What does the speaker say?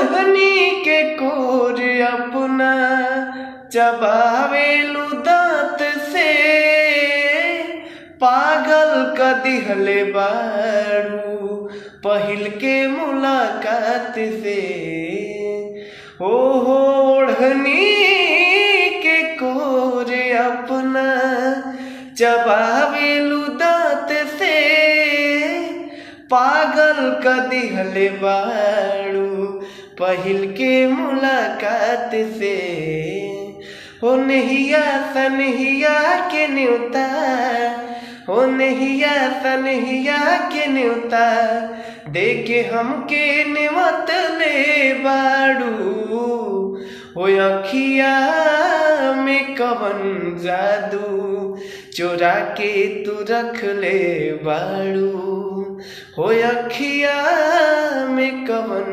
ओढ़नी के कोर अपना चबावेलू दांत से, पागल क दिहले बारू पहिल के मुलाकात से। ओहो ओढ़नी के कोर अपना चबावेलू दांत से, पागल क दिहले बारू पहिल के मुलाकात से। हो नहिया सनहिया के न्योता, हो नहिया सनहिया के न्योता, देके हमके नेवत ले बाड़ू। हो अखिया में कवन जादू चोरा के तू रख ले बाड़ू। हो अखिया में कवन